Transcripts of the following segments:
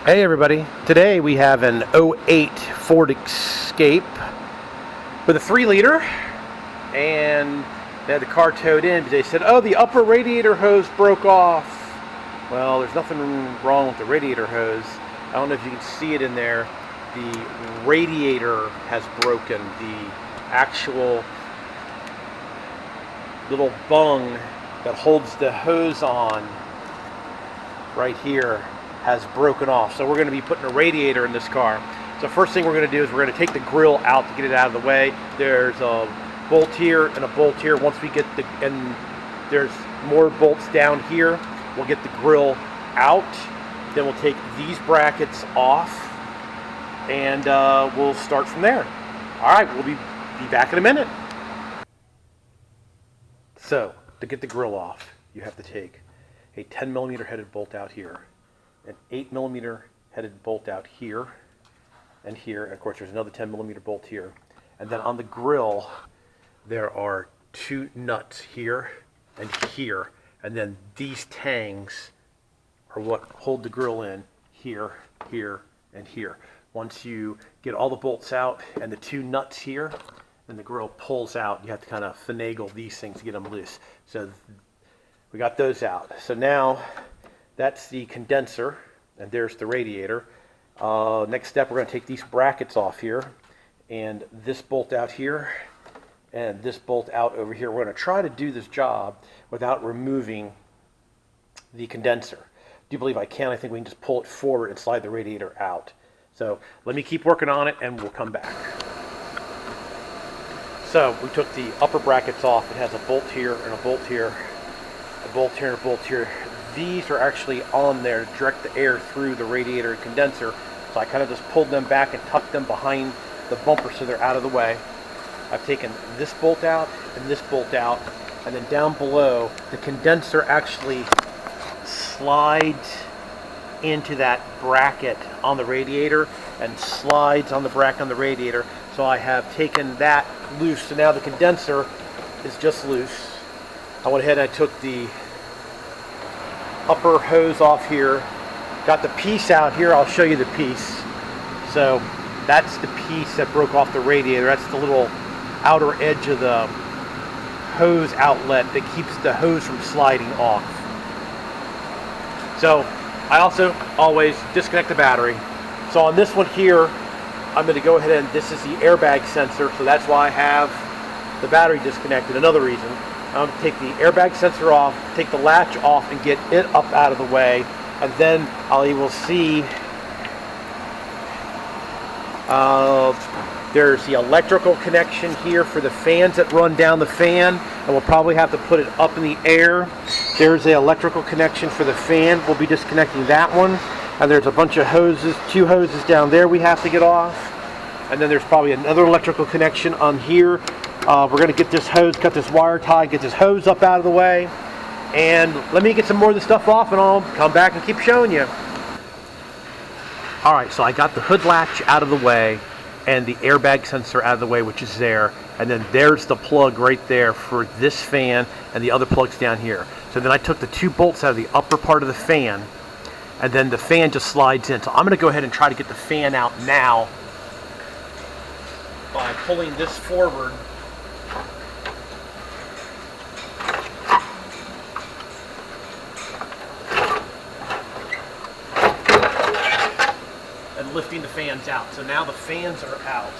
Hey everybody, today we have an '08 Ford Escape with a 3-liter, and they had the car towed in because they said, oh, the upper radiator hose broke off. Well, there's nothing wrong with the radiator hose. I don't know if you can see it in there. The radiator has broken. The actual little bung that holds the hose on right here has broken off. So we're going to be putting a radiator in this car. So first thing we're going to do is we're going to take the grill out to get it out of the way. There's a bolt here and a bolt here. Once we get and there's more bolts down here, we'll get the grill out. Then we'll take these brackets off and we'll start from there. All right, we'll be back in a minute. So to get the grill off, you have to take a 10mm headed bolt out here, an 8mm headed bolt out here and here. And of course, there's another 10mm bolt here. And then on the grill, there are 2 nuts here and here. And then these tangs are what hold the grill in here, here, and here. Once you get all the bolts out and the 2 nuts here, then the grill pulls out. You have to kind of finagle these things to get them loose. So we got those out. So now that's the condenser, and there's the radiator. Next step, we're going to take these brackets off here, and this bolt out here, and this bolt out over here. We're going to try to do this job without removing the condenser. Do you believe I can? I think we can just pull it forward and slide the radiator out. So let me keep working on it, and we'll come back. So we took the upper brackets off. It has a bolt here and a bolt here, a bolt here and a bolt here. These are actually on there to direct the air through the radiator and condenser. So I kind of just pulled them back and tucked them behind the bumper so they're out of the way. I've taken this bolt out and this bolt out, and then down below, the condenser actually slides into that bracket on the radiator and slides on the bracket on the radiator. So I have taken that loose. So now the condenser is just loose. I went ahead and I took the upper hose off here, got the piece out here. I'll show you the piece. So that's the piece that broke off the radiator. That's the little outer edge of the hose outlet that keeps the hose from sliding off. So I also always disconnect the battery. So on this one here, I'm going to go ahead and this is the airbag sensor, so that's why I have the battery disconnected. Another reason, I'm going to take the airbag sensor off, take the latch off, and get it up out of the way, and then you will see there's the electrical connection here for the fans that run down the fan, and we'll probably have to put it up in the air. There's the electrical connection for the fan. We'll be disconnecting that one. And there's a bunch of hoses, 2 hoses down there we have to get off. And then there's probably another electrical connection on here. We're going to get this hose, cut this wire tie, get this hose up out of the way. And let me get some more of this stuff off and I'll come back and keep showing you. Alright, so I got the hood latch out of the way and the airbag sensor out of the way, which is there. And then there's the plug right there for this fan and the other plugs down here. So then I took the 2 bolts out of the upper part of the fan, and then the fan just slides in. So I'm going to go ahead and try to get the fan out now by pulling this forward. And lifting the fans out. So now the fans are out.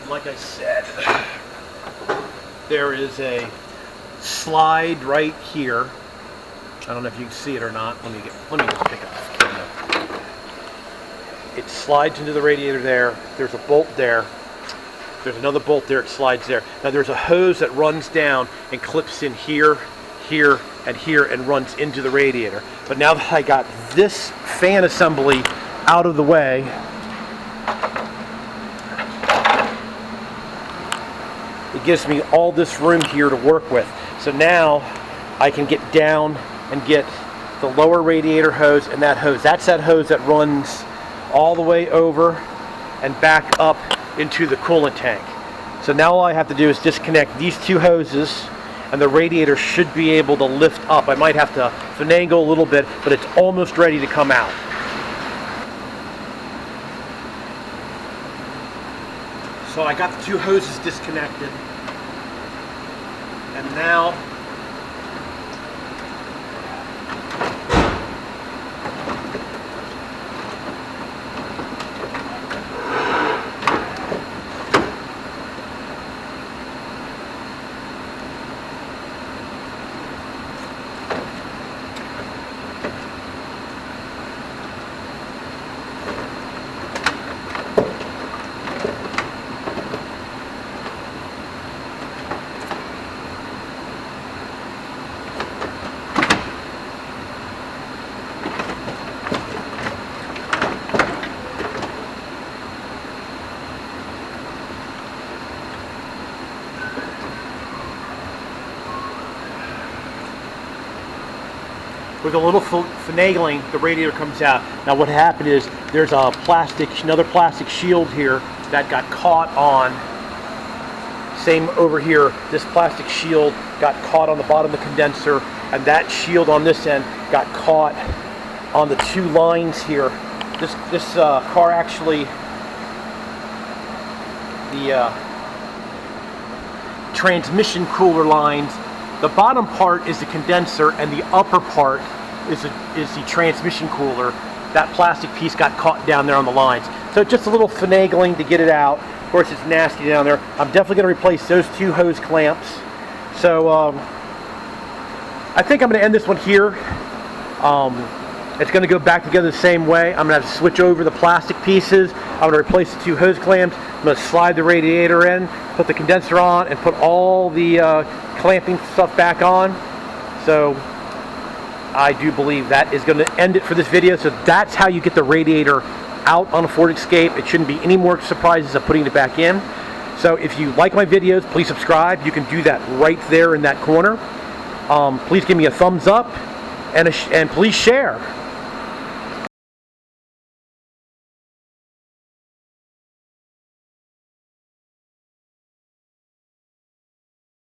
And like I said, there is a slide right here. I don't know if you can see it or not. Let me just pick up this camera. It slides into the radiator there. There's a bolt there. There's another bolt there. It slides there. Now there's a hose that runs down and clips in here, here, and here, and runs into the radiator. But now that I got this fan assembly out of the way, it gives me all this room here to work with. So now I can get down and get the lower radiator hose and that hose. That's that hose that runs all the way over and back up into the coolant tank. So now all I have to do is disconnect these 2 hoses and the radiator should be able to lift up. I might have to finagle a little bit, but it's almost ready to come out. So I got the two hoses disconnected, and now with a little finagling, the radiator comes out. Now what happened is there's a another plastic shield here that got caught on. Same over here, this plastic shield got caught on the bottom of the condenser, and that shield on this end got caught on the two lines here. This car actually, the transmission cooler lines, the bottom part is the condenser and the upper part is the transmission cooler. That plastic piece got caught down there on the lines. So just a little finagling to get it out. Of course it's nasty down there. I'm definitely going to replace those two hose clamps. So I think I'm going to end this one here. It's going to go back together the same way. I'm going to have to switch over the plastic pieces. I'm going to replace the two hose clamps. I'm going to slide the radiator in, put the condenser on, and put all the clamping stuff back on. So I do believe that is going to end it for this video. So that's how you get the radiator out on a Ford Escape. It shouldn't be any more surprises of putting it back in. So if you like my videos, please subscribe. You can do that right there in that corner. Please give me a thumbs up and please share.